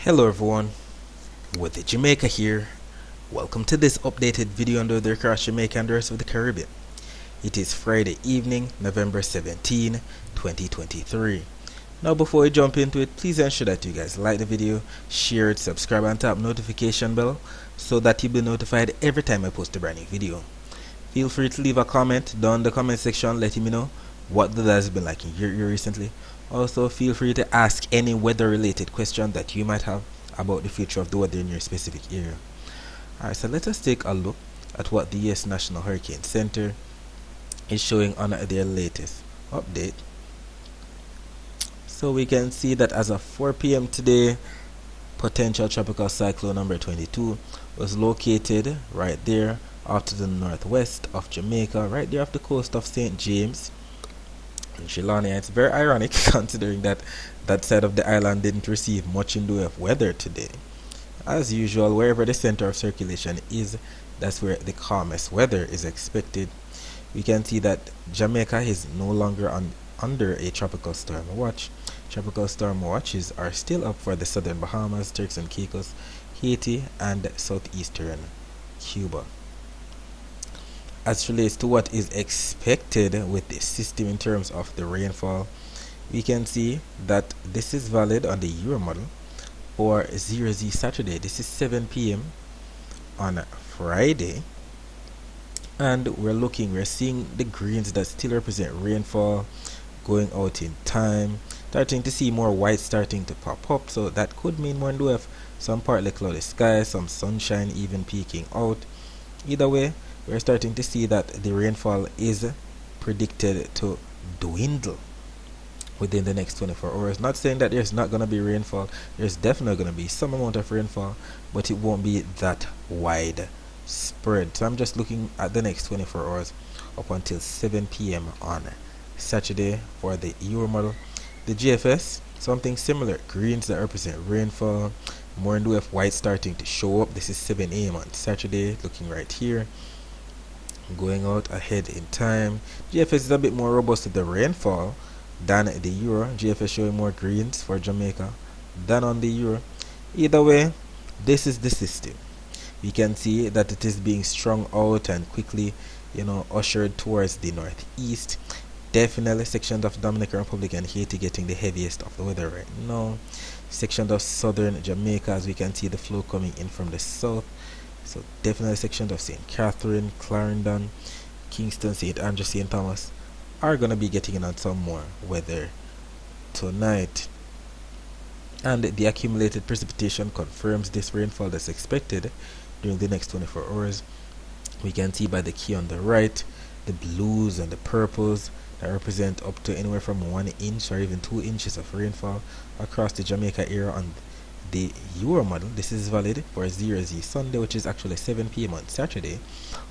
Hello everyone, with Jamaica here. Welcome to this updated video on the weather across Jamaica and the rest of the Caribbean. It is Friday evening, November 17, 2023. Now before we jump into it, please ensure that you guys like the video, share it, subscribe and tap notification bell so that you'll be notified every time I post a brand new video. Feel free to leave a comment down in the comment section letting me know what the weather has been like in your area recently. Also, feel free to ask any weather related question that you might have about the future of the weather in your specific area. Alright, so let us take a look at what the US National Hurricane Center is showing on their latest update. So we can see that as of 4 p.m. today, potential tropical cyclone number 22 was located right there off to the northwest of Jamaica, right there off the coast of St. James in Trelawney. It's very ironic considering that that side of the island didn't receive much in the way of weather today. As usual, wherever the center of circulation is, that's where the calmest weather is expected. We can see that Jamaica is no longer under a tropical storm watch. Tropical storm watches are still up for the southern Bahamas, Turks and Caicos, Haiti, and southeastern Cuba. As relates to what is expected with this system in terms of the rainfall, we can see that this is valid on the Euro model for 0Z Saturday. This is 7 p.m. on Friday, and we're seeing the greens that still represent rainfall going out in time, starting to see more white starting to pop up, so that could mean more do have some partly cloudy skies, some sunshine even peeking out. Either way, we're starting to see that the rainfall is predicted to dwindle within the next 24 hours. Not saying that there's not going to be rainfall, there's definitely going to be some amount of rainfall, but it won't be that wide spread. So I'm just looking at the next 24 hours up until 7 p.m. on Saturday for the Euro model. The GFS, something similar, greens that represent rainfall, more in the way of white starting to show up. This is 7 a.m. on Saturday, looking right here, going out ahead in time. GFS is a bit more robust to the rainfall than the Euro. GFS showing more greens for Jamaica than on the Euro. Either way, this is the system. We can see that it is being strung out and quickly, ushered towards the northeast. Definitely sections of Dominican Republic and Haiti getting the heaviest of the weather right now. Sections of southern Jamaica, as we can see the flow coming in from the south. So definitely sections of St. Catherine, Clarendon, Kingston, St. Andrew, St. Thomas are going to be getting in on some more weather tonight. And the accumulated precipitation confirms this rainfall that's expected during the next 24 hours. We can see by the key on the right, the blues and the purples that represent up to anywhere from 1 inch or even 2 inches of rainfall across the Jamaica area on the Euro model. This is valid for 0Z Sunday, which is actually 7 p.m. on Saturday.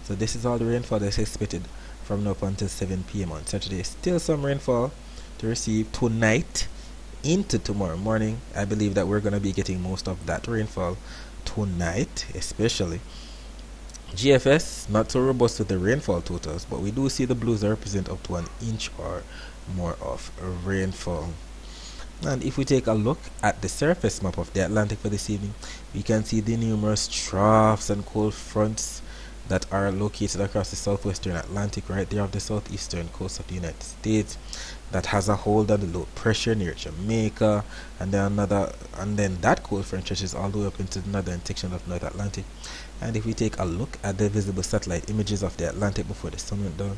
So this is all the rainfall that's expected from now up until 7 p.m. on Saturday. Still some rainfall to receive tonight into tomorrow morning. I believe that we're going to be getting most of that rainfall tonight, especially. GFS, not so robust with the rainfall totals, but we do see the blues that represent up to 1 inch or more of rainfall. And if we take a look at the surface map of the Atlantic for this evening, we can see the numerous troughs and cold fronts that are located across the southwestern Atlantic, right there off the southeastern coast of the United States, that has a hold on the low pressure near Jamaica, and then that cold front stretches all the way up into the northern section of North Atlantic. And if we take a look at the visible satellite images of the Atlantic before the sun went down,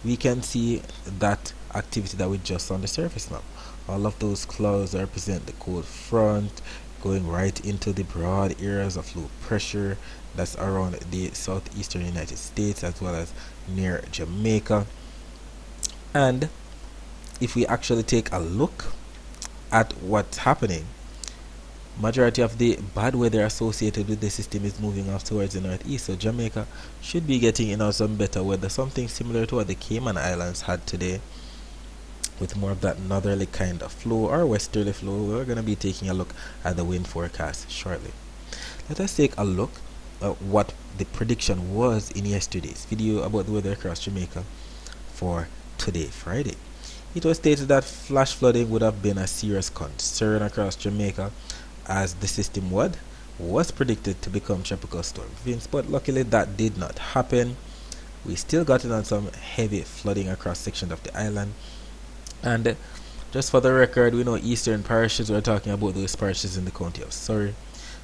we can see that activity that we just saw on the surface map. All of those clouds represent the cold front going right into the broad areas of low pressure that's around the southeastern United States as well as near Jamaica. And if we actually take a look at what's happening, majority of the bad weather associated with the system is moving off towards the northeast, so Jamaica should be getting some better weather, something similar to what the Cayman Islands had today, with more of that northerly kind of flow or westerly flow. We're going to be taking a look at the wind forecast shortly. Let us take a look at what the prediction was in yesterday's video about the weather across Jamaica for today, Friday. It was stated that flash flooding would have been a serious concern across Jamaica as the system was predicted to become Tropical Storm Vince, but luckily that did not happen. We still got in on some heavy flooding across sections of the island. And just for the record, we know eastern parishes, we're talking about those parishes in the county of Surrey.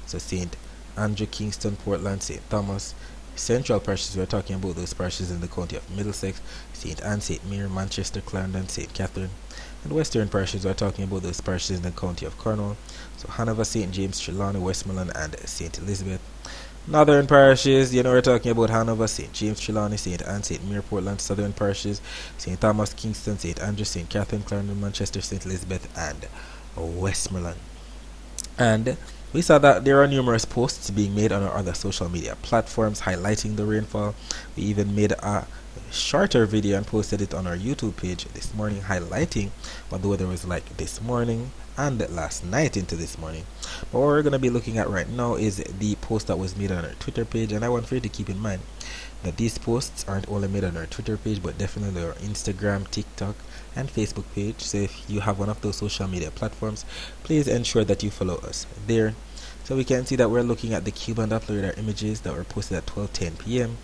So St. Andrew, Kingston, Portland, St. Thomas. Central parishes, we're talking about those parishes in the county of Middlesex, St. Anne, St. Mary, Manchester, Clarendon, St. Catherine. And western parishes, we're talking about those parishes in the county of Cornwall. So Hanover, St. James, Trelawney, Westmoreland, and St. Elizabeth. Northern parishes, we're talking about Hanover, St. James, Trelawney, St. Anne, St. Mary, Portland. Southern parishes, St. Thomas, Kingston, St. Andrew, St. Catherine, Clarendon, Manchester, St. Elizabeth, and Westmoreland. And we saw that there are numerous posts being made on our other social media platforms highlighting the rainfall. We even made a shorter video and posted it on our YouTube page this morning highlighting what the weather was like this morning and last night into this morning. But what we're going to be looking at right now is the post that was made on our Twitter page, and I want for you to keep in mind that these posts aren't only made on our Twitter page but definitely our Instagram, TikTok, and Facebook page. So if you have one of those social media platforms, please ensure that you follow us there. So we can see that we're looking at the Cuban Doppler radar images that were posted at 12:10 p.m.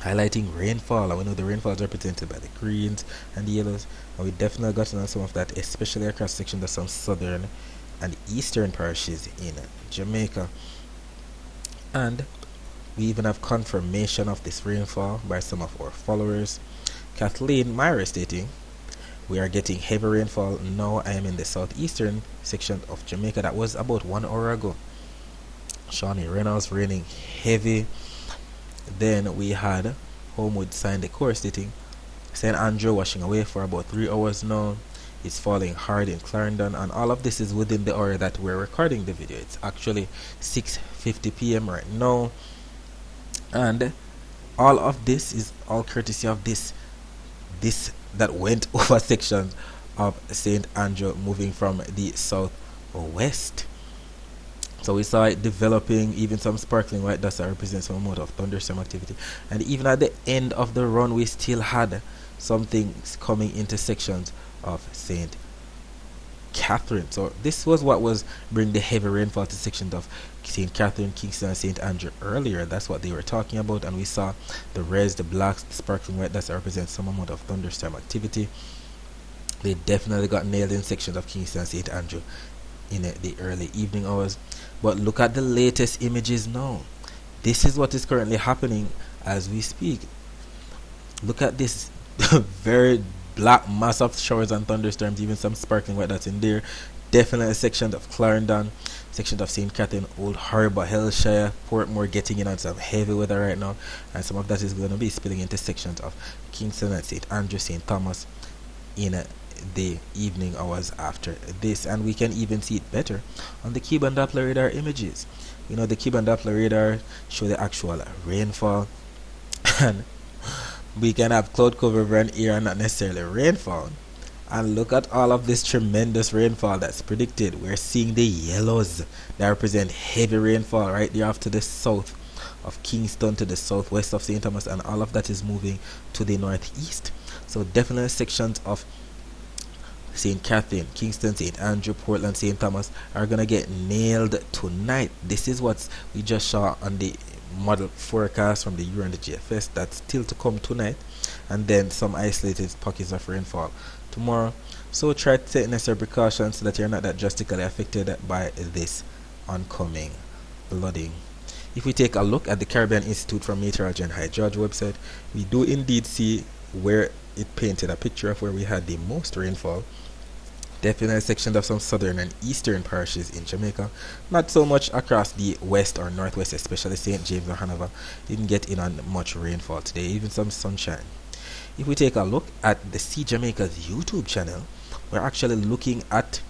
highlighting rainfall. And we know the rainfall is represented by the greens and the yellows, and we definitely got on some of that, especially across sections of some southern and eastern parishes in Jamaica. And we even have confirmation of this rainfall by some of our followers. Kathleen Myra stating, "We are getting heavy rainfall now. I am in the southeastern section of Jamaica. That was about 1 hour ago." Shawnee Reynolds, raining heavy. Then we had Homewood Sign Decor stating, "St. Andrew washing away for about 3 hours now. It's falling hard in Clarendon," and all of this is within the hour that we're recording the video. It's actually 6:50 p.m. right now, and all of this is all courtesy of this that went over sections of St. Andrew, moving from the southwest. So we saw it developing, even some sparkling white dust that represents some amount of thunderstorm activity. And even at the end of the run, we still had some things coming into sections of St. Catherine. So this was what was bringing the heavy rainfall to sections of St. Catherine, Kingston, and St. Andrew earlier. That's what they were talking about. And we saw the reds, the blacks, the sparkling white dust that represents some amount of thunderstorm activity. They definitely got nailed in sections of Kingston and St. Andrew in the early evening hours. But look at the latest images now. This is what is currently happening as we speak. Look at this very black mass of showers and thunderstorms, even some sparkling white that's in there. Definitely a section of Clarendon, section of St. Catherine, Old Harbour, Hellshire, Portmore getting in on some heavy weather right now, and some of that is going to be spilling into sections of Kingston and St. Andrew, St. Thomas in the evening hours after this. And we can even see it better on the Cuban Doppler radar images. The Cuban Doppler radar show the actual rainfall, and we can have cloud cover over an area and not necessarily rainfall. And look at all of this tremendous rainfall that's predicted. We're seeing the yellows that represent heavy rainfall right there off to the south of Kingston, to the southwest of St. Thomas, and all of that is moving to the northeast. So definitely sections of St. Catherine, Kingston, St. Andrew, Portland, St. Thomas are going to get nailed tonight. This is what we just saw on the model forecast from the Euro and the GFS. That's still to come tonight, and then some isolated pockets of rainfall tomorrow. So try to take necessary precautions so that you're not that drastically affected by this oncoming flooding. If we take a look at the Caribbean Institute from Meteorology and Hydrology website, we do indeed see where it painted a picture of where we had the most rainfall. Definitely sections of some southern and eastern parishes in Jamaica. Not so much across the west or northwest, especially St. James or Hanover. Didn't get in on much rainfall today, even some sunshine. If we take a look at the See Jamaica's YouTube channel, we're actually looking at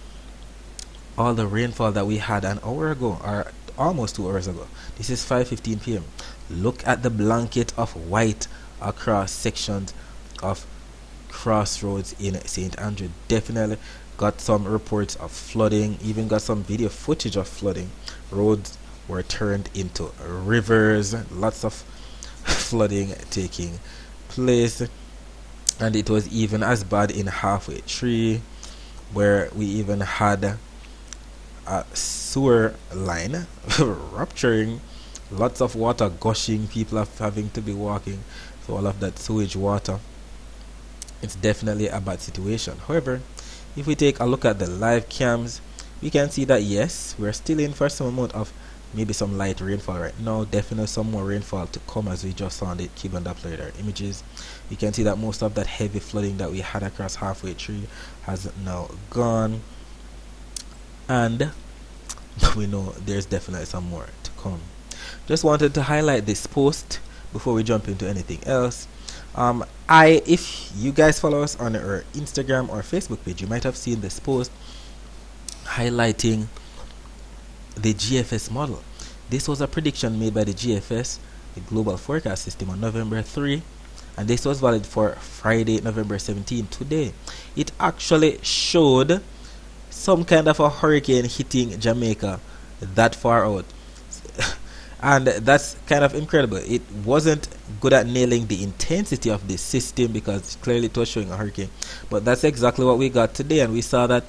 all the rainfall that we had an hour ago, or almost 2 hours ago. This is 5:15 p.m. Look at the blanket of white across sections of Crossroads in St. Andrew. Definitely got some reports of flooding, even got some video footage of flooding. Roads were turned into rivers, lots of flooding taking place, and it was even as bad in Halfway Tree, where we even had a sewer line rupturing, lots of water gushing, people are having to be walking, so all of that sewage water, it's definitely a bad situation. However, if we take a look at the live cams, we can see that yes, we're still in for some amount of maybe some light rainfall right now. Definitely some more rainfall to come, as we just saw on the Cuban Doppler radar images. You can see that most of that heavy flooding that we had across halfway tree has now gone, and we know there's definitely some more to come. Just wanted to highlight this post before we jump into anything else. If you guys follow us on our Instagram or Facebook page, you might have seen this post highlighting the GFS model. This was a prediction made by the GFS, the Global Forecast System, on November 3, and this was valid for Friday, November 17, today. It actually showed some kind of a hurricane hitting Jamaica that far out. And that's kind of incredible. It wasn't good at nailing the intensity of this system because clearly it was showing a hurricane, but that's exactly what we got today, and we saw that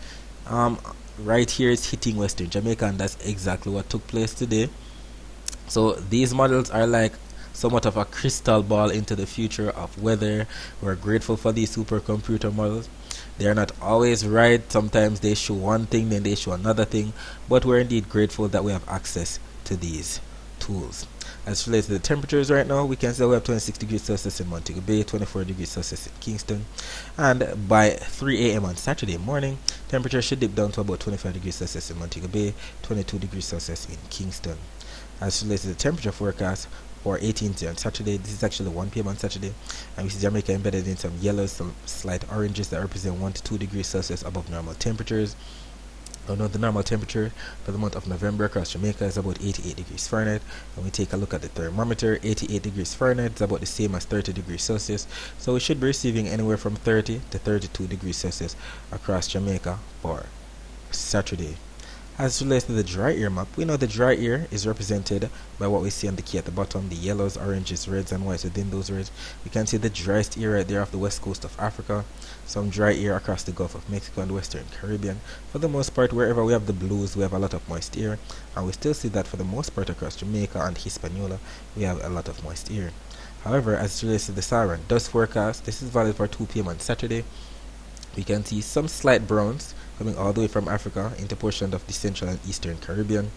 right here it's hitting Western Jamaica, and that's exactly what took place today. So these models are like somewhat of a crystal ball into the future of weather. We're grateful for these supercomputer models. They are not always right. Sometimes they show one thing, then they show another thing, but we're indeed grateful that we have access to these tools. As related to the temperatures right now, we can say we have 26 degrees Celsius in Montego Bay, 24 degrees Celsius in Kingston, and by 3 a.m. on Saturday morning, temperature should dip down to about 25 degrees Celsius in Montego Bay, 22 degrees Celsius in Kingston. As related to the temperature forecast for 18th on Saturday, this is actually 1 p.m. on Saturday, and we see Jamaica embedded in some yellows, some slight oranges that represent 1 to 2 degrees Celsius above normal temperatures. Now the normal temperature for the month of November across Jamaica is about 88 degrees Fahrenheit. When we take a look at the thermometer, 88 degrees Fahrenheit is about the same as 30 degrees Celsius. So we should be receiving anywhere from 30 to 32 degrees Celsius across Jamaica for Saturday. As relates to the dry air map, we know the dry air is represented by what we see on the key at the bottom, the yellows, oranges, reds, and whites. Within those reds, we can see the driest air right there off the west coast of Africa, some dry air across the Gulf of Mexico and the Western Caribbean. For the most part, wherever we have the blues, we have a lot of moist air, and we still see that for the most part across Jamaica and Hispaniola, we have a lot of moist air. However, as it relates to the Saharan dust forecast, this is valid for 2 p.m. on Saturday. We can see some slight browns coming all the way from Africa into portions of the Central and Eastern Caribbean,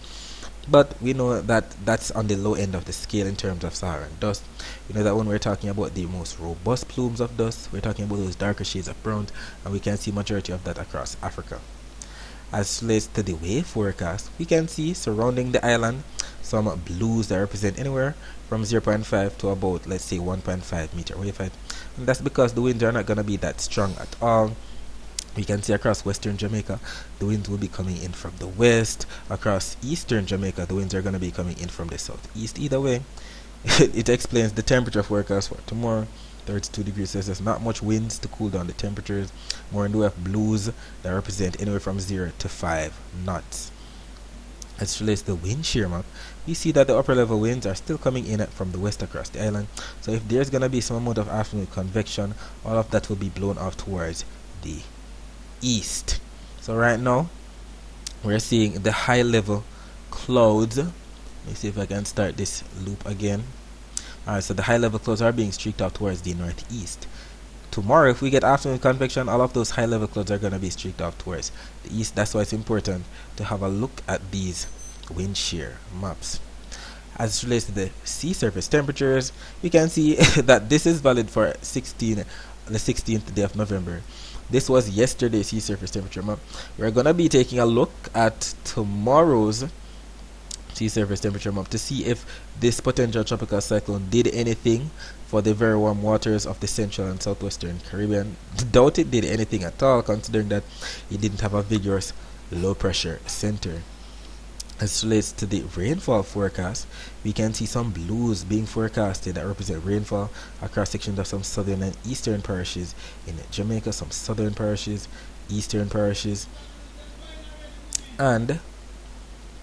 but we know that that's on the low end of the scale in terms of Saharan dust. We know that when we're talking about the most robust plumes of dust, we're talking about those darker shades of brown, and we can see majority of that across Africa. As relates to the wave forecast, we can see surrounding the island some blues that represent anywhere from 0.5 to about, let's say, 1.5 meter wave height, and that's because the winds are not going to be that strong at all. We can see across Western Jamaica, the winds will be coming in from the west. Across Eastern Jamaica, the winds are going to be coming in from the southeast. Either way, it explains the temperature forecast for tomorrow, 32 degrees Celsius. Not much winds to cool down the temperatures. More in the way of blues that represent anywhere from 0 to 5 knots. As it relates to the wind shear map, we see that the upper level winds are still coming in from the west across the island. So if there's going to be some amount of afternoon convection, all of that will be blown off towards the east. So right now we're seeing the high level clouds. Let me see if I can start this loop again. Alright, so the high level clouds are being streaked off towards the northeast. Tomorrow, if we get afternoon convection, all of those high level clouds are going to be streaked off towards the east. That's why it's important to have a look at these wind shear maps. As it relates to the sea surface temperatures, we can see that this is valid for the 16th day of November. This was yesterday's sea surface temperature map. We're going to be taking a look at tomorrow's sea surface temperature map to see if this potential tropical cyclone did anything for the very warm waters of the central and southwestern Caribbean. Doubt it did anything at all, considering that it didn't have a vigorous low pressure center. As it relates to the rainfall forecast, we can see some blues being forecasted that represent rainfall across sections of some southern and eastern parishes in Jamaica, some southern parishes, eastern parishes, and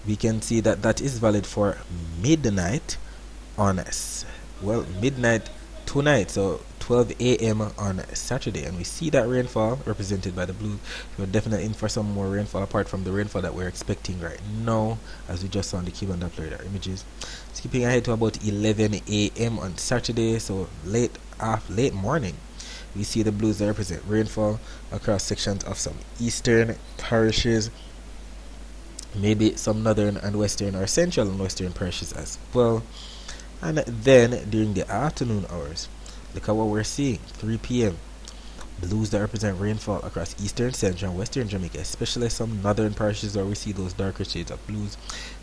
we can see that that is valid for midnight on midnight tonight, so 12 a.m. on Saturday, and we see that rainfall represented by the blue. We're definitely in for some more rainfall apart from the rainfall that we're expecting right now, as we just saw on the Cuban Doppler radar images. Skipping ahead to about 11 a.m. on Saturday, so late morning, we see the blues that represent rainfall across sections of some eastern parishes, maybe some northern and western or central and western parishes as well. And then during the afternoon hours, look at what we're seeing. 3 p.m. blues that represent rainfall across eastern, central, and western Jamaica, especially some northern parishes where we see those darker shades of blues.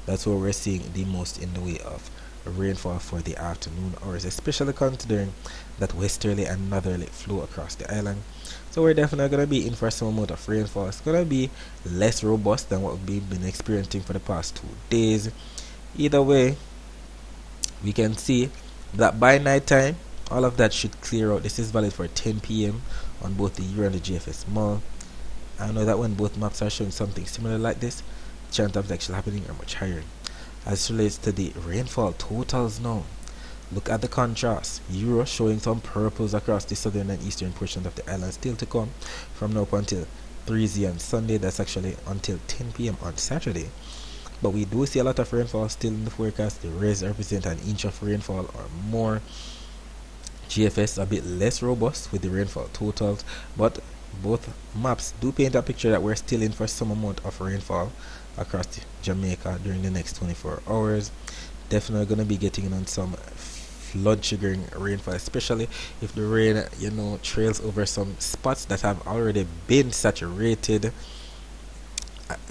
That's where we're seeing the most in the way of rainfall for the afternoon hours, especially considering that westerly and northerly flow across the island. So we're definitely going to be in for some amount of rainfall. It's going to be less robust than what we've been experiencing for the past 2 days. Either way, we can see that by night time, all of that should clear out. This is valid for 10 p.m. on both the Euro and the GFS mall. I know that when both maps are showing something similar like this, chance of it actually happening are much higher. As it relates to the rainfall totals now, look at the contrast. Euro showing some purples across the southern and eastern portions of the island still to come from now up until 3Z on Sunday. That's actually until 10 p.m. on Saturday. But we do see a lot of rainfall still in the forecast. The rays represent an inch of rainfall or more. GFS a bit less robust with the rainfall totals, but both maps do paint a picture that we're still in for some amount of rainfall across Jamaica during the next 24 hours. Definitely going to be getting in on some flood triggering rainfall, especially if the rain, trails over some spots that have already been saturated.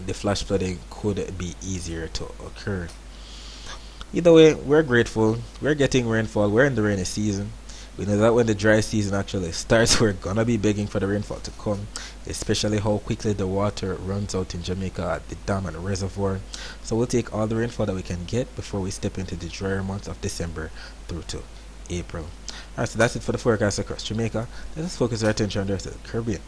The flash flooding could be easier to occur. Either way, we're grateful. We're getting rainfall. We're in the rainy season. We know that when the dry season actually starts, we're gonna be begging for the rainfall to come, especially how quickly the water runs out in Jamaica at the dam and reservoir. So we'll take all the rainfall that we can get before we step into the drier months of December through to April. Alright, so that's it for the forecast across Jamaica. Let us focus our attention on the rest of the Caribbean.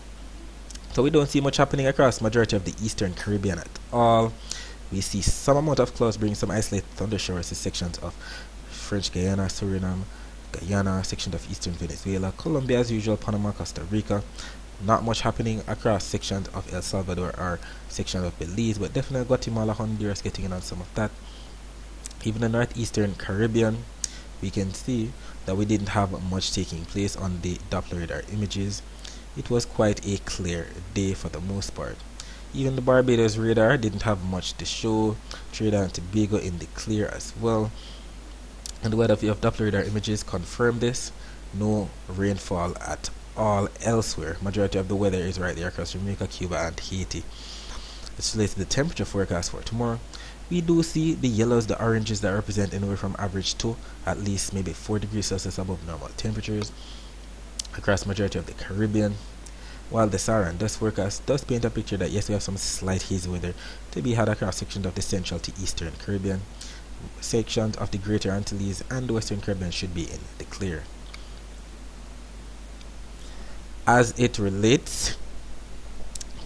So we don't see much happening across majority of the eastern Caribbean at all. We see some amount of clouds bringing some isolated thunder showers to sections of French Guiana, Suriname, Guyana, sections of eastern Venezuela, Colombia as usual, Panama, Costa Rica. Not much happening across sections of El Salvador or sections of Belize, but definitely Guatemala, Honduras getting in on some of that. Even the northeastern Caribbean, we can see that we didn't have much taking place on the Doppler radar images. It was quite a clear day for the most part. Even the Barbados radar didn't have much to show. Trinidad and Tobago in the clear as well. And the weather view of Doppler radar images confirm this. No rainfall at all elsewhere. Majority of the weather is right there across Jamaica, Cuba, and Haiti. Let's relate to the temperature forecast for tomorrow. We do see the yellows, the oranges that represent anywhere from average to at least maybe 4 degrees Celsius above normal temperatures across majority of the Caribbean, while the Sahara and dust forecast does paint a picture that yes, we have some slight hazy weather to be had across sections of the central to eastern Caribbean. Sections of the greater Antilles and the western Caribbean should be in the clear. As it relates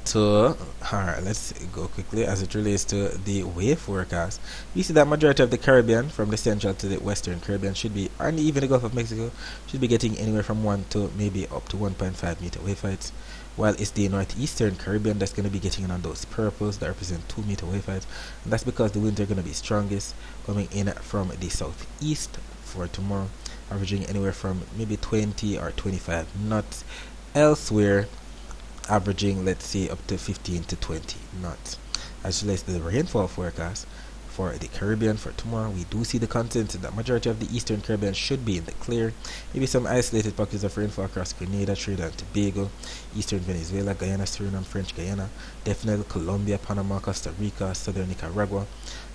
to, alright, let's go quickly. As it relates to the wave forecast, we see that majority of the Caribbean, from the central to the western Caribbean, should be, and even the Gulf of Mexico, should be getting anywhere from 1 to maybe up to 1.5 meter wave heights, while it's the northeastern Caribbean that's going to be getting in on those purples that represent 2 meter wave heights, and that's because the winds are going to be strongest coming in from the southeast for tomorrow, averaging anywhere from maybe 20 or 25 knots. Elsewhere, averaging, let's say, up to 15 to 20 knots. As relates to the rainfall forecast for the Caribbean for tomorrow, we do see the consensus that majority of the eastern Caribbean should be in the clear. Maybe some isolated pockets of rainfall across Grenada, Trinidad and Tobago, eastern Venezuela, Guyana, Suriname, French Guiana, definitely Colombia, Panama, Costa Rica, southern Nicaragua.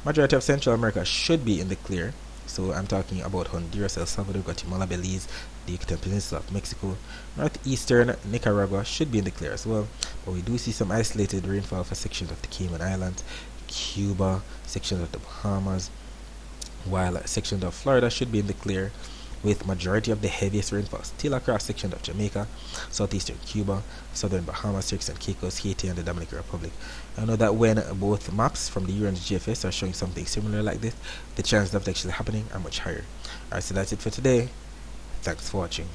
Majority of Central America should be in the clear. So I'm talking about Honduras, El Salvador, Guatemala, Belize, the Yucatan Peninsula of Mexico. Northeastern Nicaragua should be in the clear as well, but we do see some isolated rainfall for sections of the Cayman Islands, Cuba, sections of the Bahamas, while sections of Florida should be in the clear, with majority of the heaviest rainfall still across sections of Jamaica, southeastern Cuba, southern Bahamas, Turks and Caicos, Haiti, and the Dominican Republic. I know that when both maps from the Euro and the GFS are showing something similar like this, the chances of it actually happening are much higher. Alright, so that's it for today. Thanks for watching.